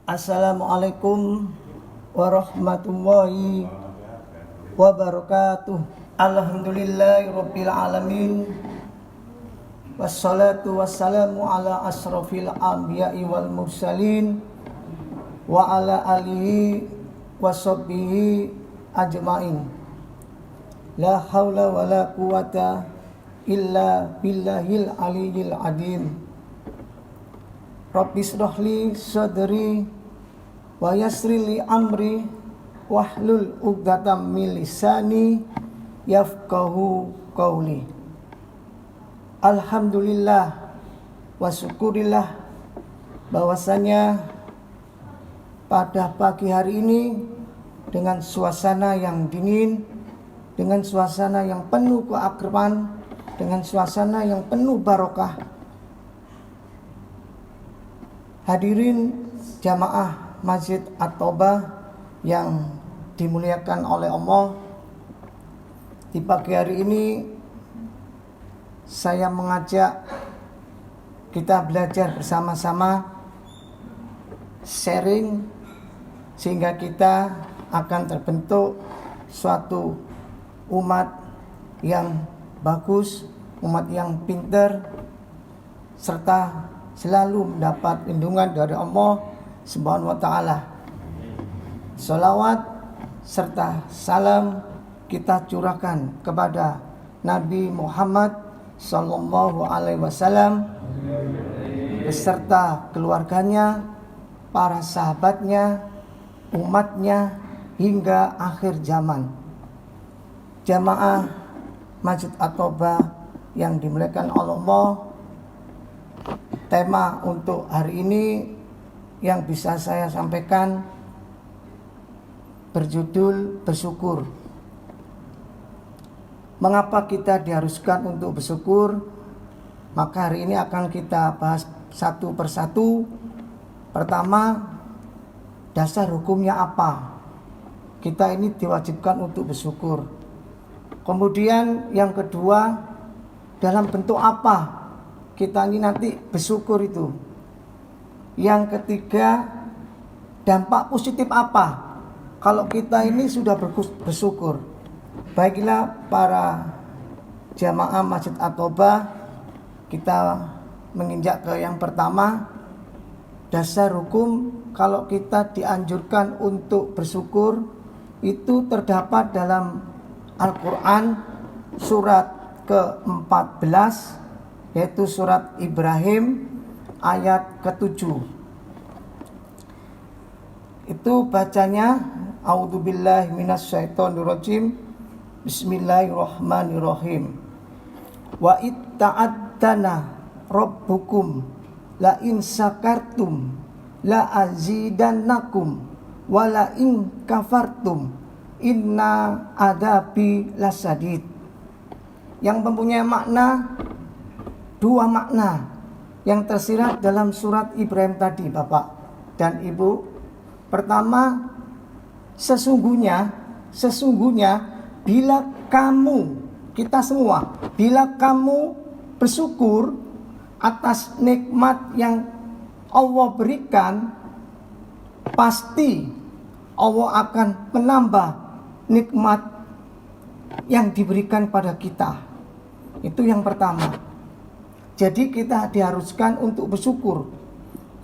Assalamualaikum warahmatullahi wabarakatuh. Alhamdulillahirabbil alamin. Wassalatu wassalamu ala asrofil anbiya'i wal mursalin wa ala alihi washabbihi ajmain. La haula wala quwata illa billahil aliyyil adim. Rabbi shrahli sadri wa yassirli amri wahlul 'uqdatam min lisani yafqahu qawli. Alhamdulillah wa syukurillah bahwasanya pada pagi hari ini dengan suasana yang dingin, dengan suasana yang penuh keakraban, dengan suasana yang penuh barokah, hadirin jamaah Masjid At-Taubah yang dimuliakan oleh Allah, di pagi hari ini saya mengajak kita belajar bersama-sama, sharing, sehingga kita akan terbentuk suatu umat yang bagus, umat yang pintar, serta selalu mendapat lindungan dari Allah Subhanahu wa ta'ala. Salawat serta salam kita curahkan kepada Nabi Muhammad sallallahu alaihi wasallam beserta keluarganya, para sahabatnya, umatnya hingga akhir zaman. Jamaah Masjid At-Taubah yang dimuliakan Allah, tema untuk hari ini yang bisa saya sampaikan berjudul bersyukur. Mengapa kita diharuskan untuk bersyukur? Maka hari ini akan kita bahas satu persatu. Pertama, dasar hukumnya apa? Kita ini diwajibkan untuk bersyukur. Kemudian yang kedua, dalam bentuk apa kita ini nanti bersyukur itu? Yang ketiga, dampak positif apa kalau kita ini sudah bersyukur? Baiklah para jamaah Masjid At-Taubah, kita menginjak ke yang pertama. Dasar hukum kalau kita dianjurkan untuk bersyukur itu terdapat dalam Al-Quran surat ke-14, yaitu surat Ibrahim ayat ke-7. Itu bacanya, a'udzubillahi minasyaitonirrajim, bismillahirrahmanirrahim. Wa itta'addana rabbukum la in sakartum la azidannakum wa la in kafartum inna adabi lasadid. Yang mempunyai makna, dua makna yang tersirat dalam surat Ibrahim tadi, Bapak dan Ibu. Pertama, sesungguhnya bila kamu, kita semua, bila kamu bersyukur atas nikmat yang Allah berikan, pasti Allah akan menambah nikmat yang diberikan pada kita. Itu yang pertama. Jadi kita diharuskan untuk bersyukur.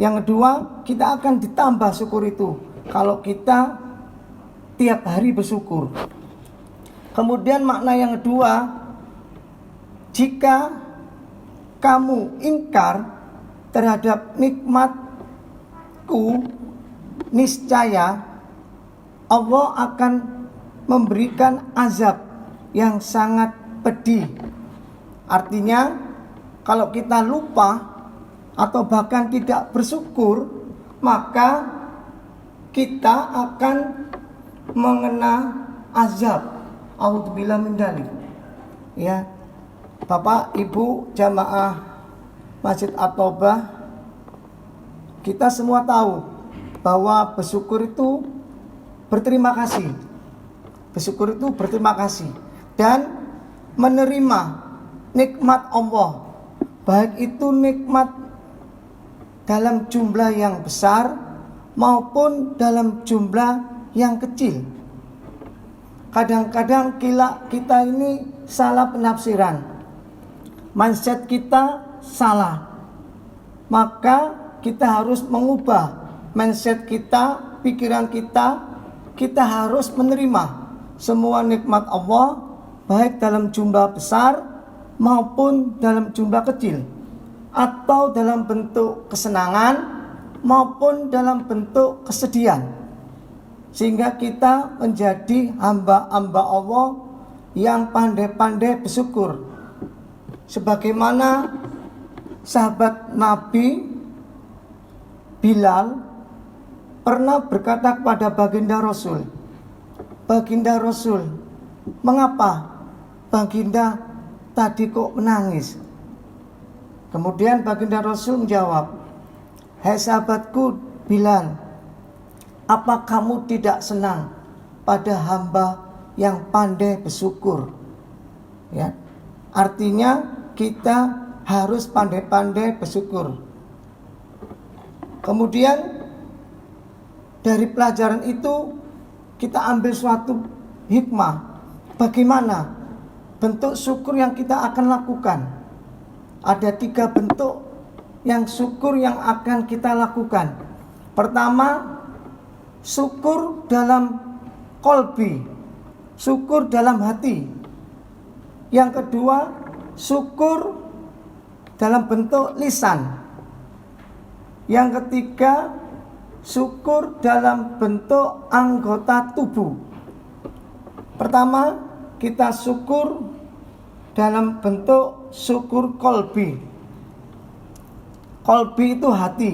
Yang kedua, kita akan ditambah syukur itu kalau kita tiap hari bersyukur. Kemudian makna yang kedua, jika kamu ingkar terhadap nikmatku, niscaya Allah akan memberikan azab yang sangat pedih. Artinya, kalau kita lupa atau bahkan tidak bersyukur, maka kita akan mengena azab. A'udzubillahi min dzalik. Ya. Bapak, Ibu, jamaah Masjid At-Taubah, kita semua tahu bahwa bersyukur itu berterima kasih. Bersyukur itu berterima kasih dan menerima nikmat Allah baik itu nikmat dalam jumlah yang besar maupun dalam jumlah yang kecil. Kadang-kadang kita ini salah penafsiran, mindset kita salah. Maka kita harus mengubah mindset kita, pikiran kita. Kita harus menerima semua nikmat Allah, baik dalam jumlah besar maupun dalam jumlah kecil, atau dalam bentuk kesenangan maupun dalam bentuk kesedihan, sehingga kita menjadi hamba-hamba Allah yang pandai-pandai bersyukur. Sebagaimana sahabat Nabi Bilal pernah berkata kepada baginda Rasul, "Baginda Rasul, mengapa baginda tadi kok menangis?" Kemudian baginda Rasul menjawab, "Hai sahabatku Bilal, apa kamu tidak senang pada hamba yang pandai bersyukur?" Ya, artinya kita harus pandai-pandai bersyukur. Kemudian dari pelajaran itu kita ambil suatu hikmah. Bagaimana bentuk syukur yang kita akan lakukan? Ada 3 bentuk yang syukur yang akan kita lakukan. Pertama, syukur dalam kolbi, syukur dalam hati. Yang kedua, syukur dalam bentuk lisan. Yang ketiga, syukur dalam bentuk anggota tubuh. Pertama, kita syukur dalam bentuk syukur kolbi. Kolbi itu hati.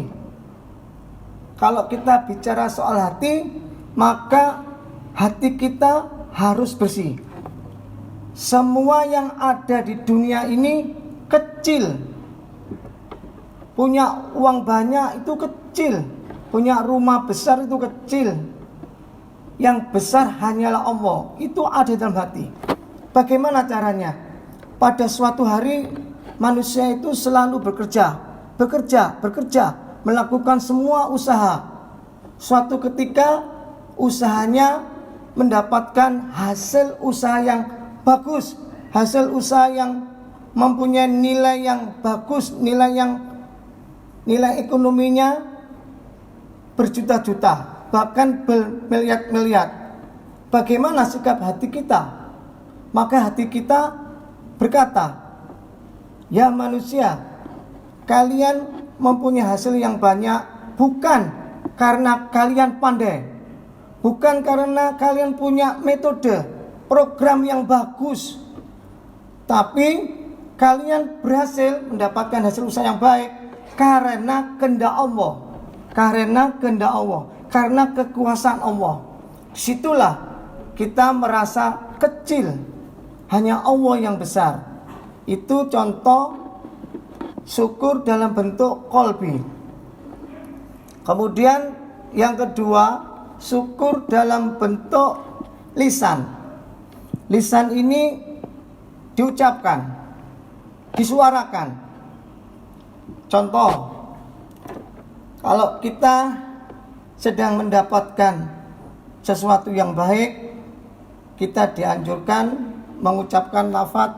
Kalau kita bicara soal hati, maka hati kita harus bersih. Semua yang ada di dunia ini kecil. Punya uang banyak itu kecil, punya rumah besar itu kecil. Yang besar hanyalah Allah. Itu ada dalam hati. Bagaimana caranya? Pada suatu hari manusia itu selalu bekerja, melakukan semua usaha. Suatu ketika usahanya mendapatkan hasil usaha yang bagus, hasil usaha yang mempunyai nilai yang bagus, nilai ekonominya berjuta-juta, bahkan bermiliar-miliar. Bagaimana sikap hati kita? Maka hati kita berkata, "Ya manusia, kalian mempunyai hasil yang banyak bukan karena kalian pandai, bukan karena kalian punya metode, program yang bagus, tapi kalian berhasil mendapatkan hasil usaha yang baik karena kehendak Allah, karena kekuasaan Allah." Disitulah kita merasa kecil, hanya Allah yang besar. Itu contoh syukur dalam bentuk kolbi. Kemudian yang kedua, syukur dalam bentuk lisan. Lisan ini diucapkan, disuarakan. Contoh, kalau kita sedang mendapatkan sesuatu yang baik, kita dianjurkan mengucapkan lafaz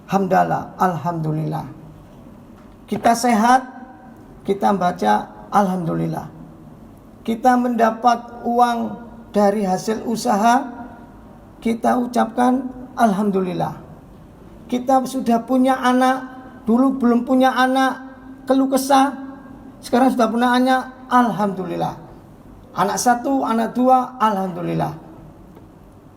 hamdalah, alhamdulillah. Kita sehat, kita baca alhamdulillah. Kita mendapat uang dari hasil usaha, kita ucapkan alhamdulillah. Kita sudah punya anak, dulu belum punya anak, keluh kesah, sekarang sudah punya anak, alhamdulillah. Anak 1, anak 2, alhamdulillah.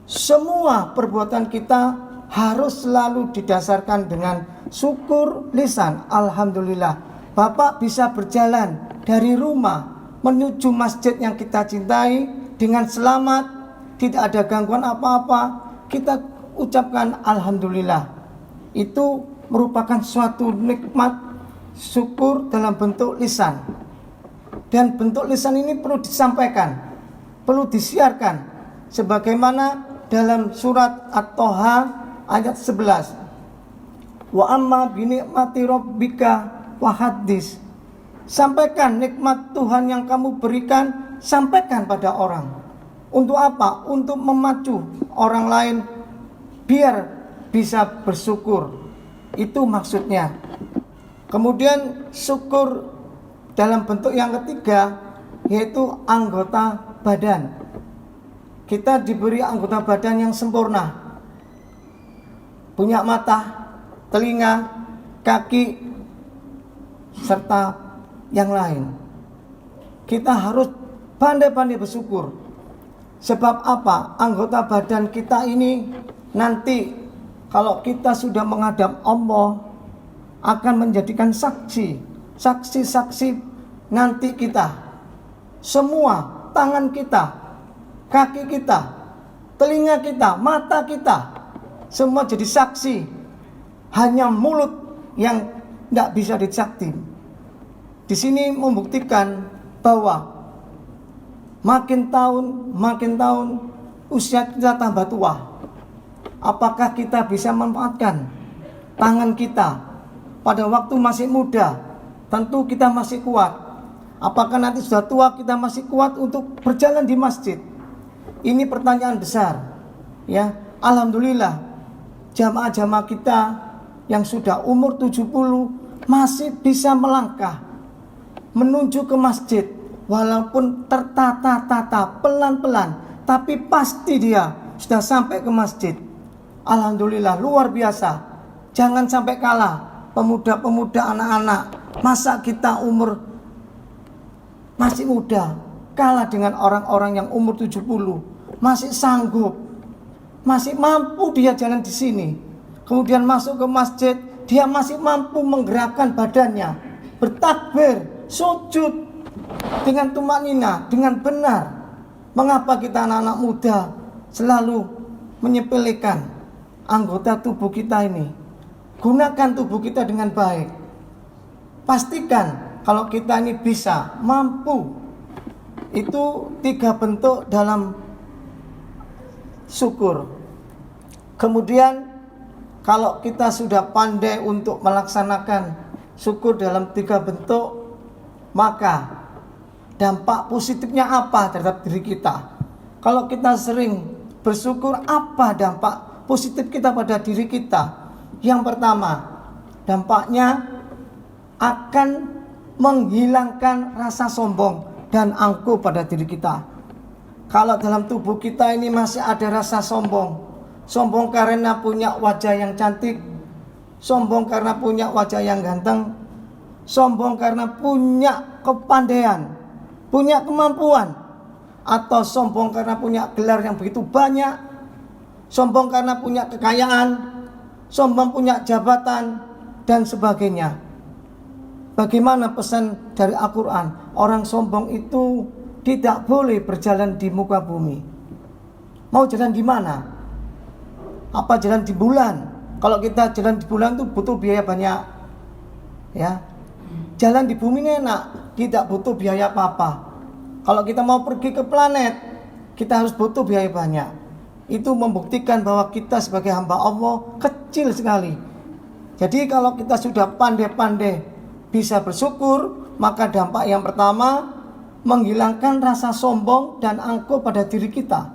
Semua perbuatan kita harus selalu didasarkan dengan syukur lisan, alhamdulillah. Bapak bisa berjalan dari rumah menuju masjid yang kita cintai dengan selamat, tidak ada gangguan apa-apa, kita ucapkan alhamdulillah. Itu merupakan suatu nikmat syukur dalam bentuk lisan. Dan bentuk lisan ini perlu disampaikan, perlu disiarkan, sebagaimana dalam surat At-Toha ayat 11. Wa amma bi nikmati rabbika wahadis. Sampaikan nikmat Tuhan yang kamu berikan, sampaikan pada orang. Untuk apa? Untuk memacu orang lain biar bisa bersyukur. Itu maksudnya. Kemudian syukur dalam bentuk yang ketiga, yaitu anggota badan. Kita diberi anggota badan yang sempurna. Punya mata, telinga, kaki, serta yang lain. Kita harus pandai-pandai bersyukur. Sebab apa? Anggota badan kita ini nanti kalau kita sudah menghadap Allah akan menjadikan saksi-saksi nanti kita. Semua tangan kita, kaki kita, telinga kita, mata kita, semua jadi saksi. Hanya mulut yang tidak bisa disaksi. Di sini membuktikan bahwa makin tahun usia kita tambah tua. Apakah kita bisa memanfaatkan tangan kita pada waktu masih muda? Tentu kita masih kuat. Apakah nanti sudah tua kita masih kuat untuk berjalan di masjid? Ini pertanyaan besar. Ya, alhamdulillah jamaah-jamaah kita yang sudah umur 70 masih bisa melangkah menuju ke masjid, walaupun tertata-tata, pelan-pelan, tapi pasti dia sudah sampai ke masjid. Alhamdulillah, luar biasa. Jangan sampai kalah pemuda-pemuda, anak-anak. Masa kita umur masih muda kalah dengan orang-orang yang umur 70, masih sanggup, masih mampu dia jalan di sini. Kemudian masuk ke masjid, dia masih mampu menggerakkan badannya, bertakbir, sujud dengan tumanina, dengan benar. Mengapa kita anak-anak muda selalu menyepelekan anggota tubuh kita ini? Gunakan tubuh kita dengan baik. Pastikan kalau kita ini bisa, mampu. Itu 3 bentuk dalam syukur. Kemudian kalau kita sudah pandai untuk melaksanakan syukur dalam 3 bentuk, maka dampak positifnya apa terhadap diri kita? Kalau kita sering bersyukur, apa dampak positif kita pada diri kita? Yang pertama, dampaknya akan menghilangkan rasa sombong dan angkuh pada diri kita. Kalau dalam tubuh kita ini masih ada rasa sombong, sombong karena punya wajah yang cantik, sombong karena punya wajah yang ganteng, sombong karena punya kepandaian, punya kemampuan, atau sombong karena punya gelar yang begitu banyak, sombong karena punya kekayaan, sombong punya jabatan, dan sebagainya. Bagaimana pesan dari Al-Quran? Orang sombong itu tidak boleh berjalan di muka bumi. Mau jalan di mana? Apa jalan di bulan? Kalau kita jalan di bulan itu butuh biaya banyak. Ya, jalan di bumi ini enak, tidak butuh biaya apa-apa. Kalau kita mau pergi ke planet, kita harus butuh biaya banyak. Itu membuktikan bahwa kita sebagai hamba Allah kecil sekali. Jadi kalau kita sudah pandai-pandai bisa bersyukur, maka dampak yang pertama menghilangkan rasa sombong dan angkuh pada diri kita.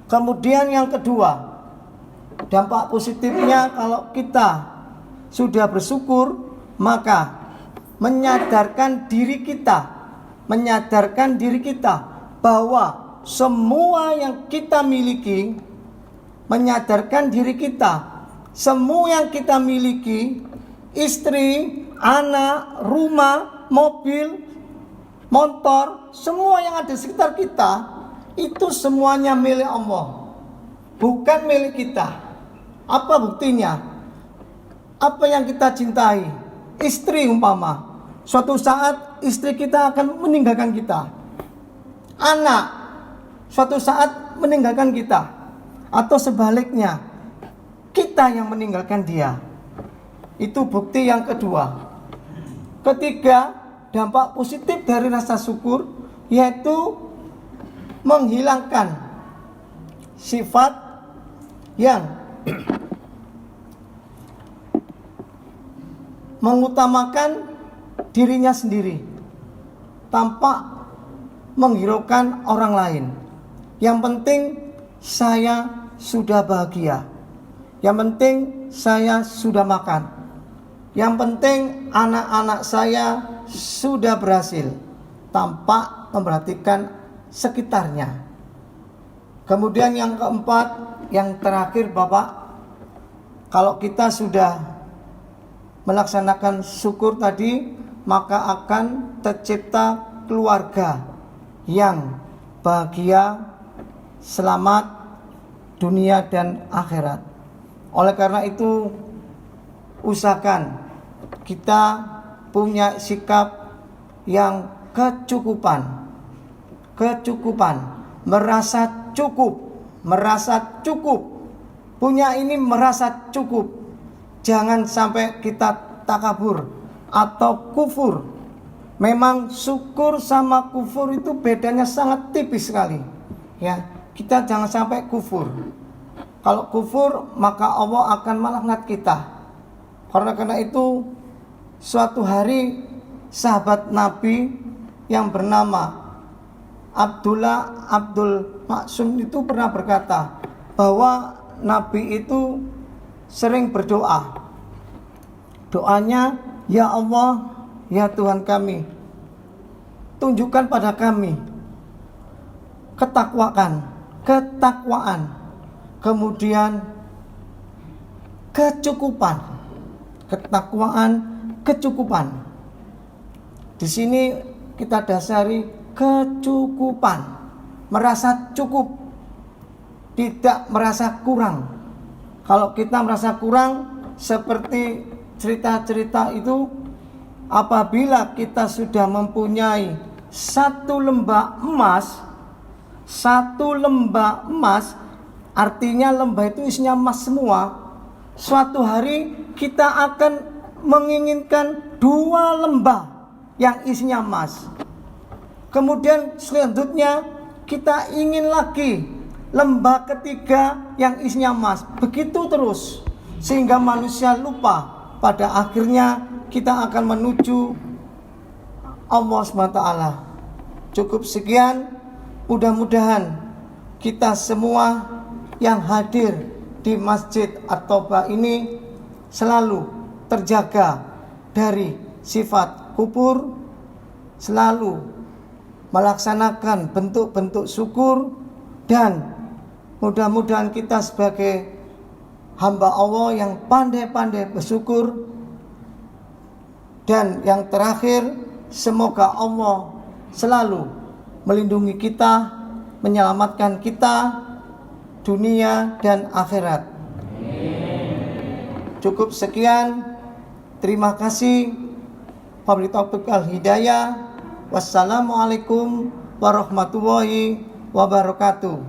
Kemudian yang kedua, dampak positifnya kalau kita sudah bersyukur, maka menyadarkan diri kita bahwa semua yang kita miliki, menyadarkan diri kita, semua yang kita miliki, istri, anak, rumah, mobil, motor, semua yang ada di sekitar kita, itu semuanya milik Allah, bukan milik kita. Apa buktinya? Apa yang kita cintai? Istri umpama, suatu saat istri kita akan meninggalkan kita. Anak, suatu saat meninggalkan kita. Atau sebaliknya, kita yang meninggalkan dia. Itu bukti yang kedua. Ketiga, dampak positif dari rasa syukur, yaitu menghilangkan sifat yang mengutamakan dirinya sendiri tanpa menghiraukan orang lain. Yang penting saya sudah bahagia. Yang penting saya sudah makan. Yang penting anak-anak saya sudah berhasil, tanpa memperhatikan sekitarnya. Kemudian yang keempat, yang terakhir Bapak, kalau kita sudah melaksanakan syukur tadi, maka akan tercipta keluarga yang bahagia, selamat dunia dan akhirat. Oleh karena itu, usahakan kita punya sikap yang kecukupan, merasa cukup, punya ini merasa cukup. Jangan sampai kita takabur atau kufur. Memang syukur sama kufur itu bedanya sangat tipis sekali. Ya, kita jangan sampai kufur. Kalau kufur maka Allah akan melaknat kita. Karena itu suatu hari sahabat Nabi yang bernama Abdullah Abdul Maksum itu pernah berkata bahwa Nabi itu sering berdoa. Doanya, ya Allah, ya Tuhan kami, tunjukkan pada kami ketakwaan, kemudian kecukupan. Di sini kita dasari kecukupan, merasa cukup, tidak merasa kurang. Kalau kita merasa kurang, seperti cerita-cerita itu, apabila kita sudah mempunyai satu lembah emas, artinya lembah itu isinya emas semua. Suatu hari kita akan menginginkan 2 lembah yang isinya emas. Kemudian selanjutnya kita ingin lagi lembah ketiga yang isinya emas. Begitu terus, sehingga manusia lupa. Pada akhirnya kita akan menuju Allah SWT. Cukup sekian. Mudah-mudahan kita semua yang hadir di Masjid At-Taubah ini selalu terjaga dari sifat kufur, selalu melaksanakan bentuk-bentuk syukur, dan mudah-mudahan kita sebagai hamba Allah yang pandai-pandai bersyukur. Dan yang terakhir, semoga Allah selalu melindungi kita, menyelamatkan kita dunia dan akhirat. Cukup sekian. Terima kasih. Wabillahi taufiq wal hidayah. Wassalamualaikum warahmatullahi wabarakatuh.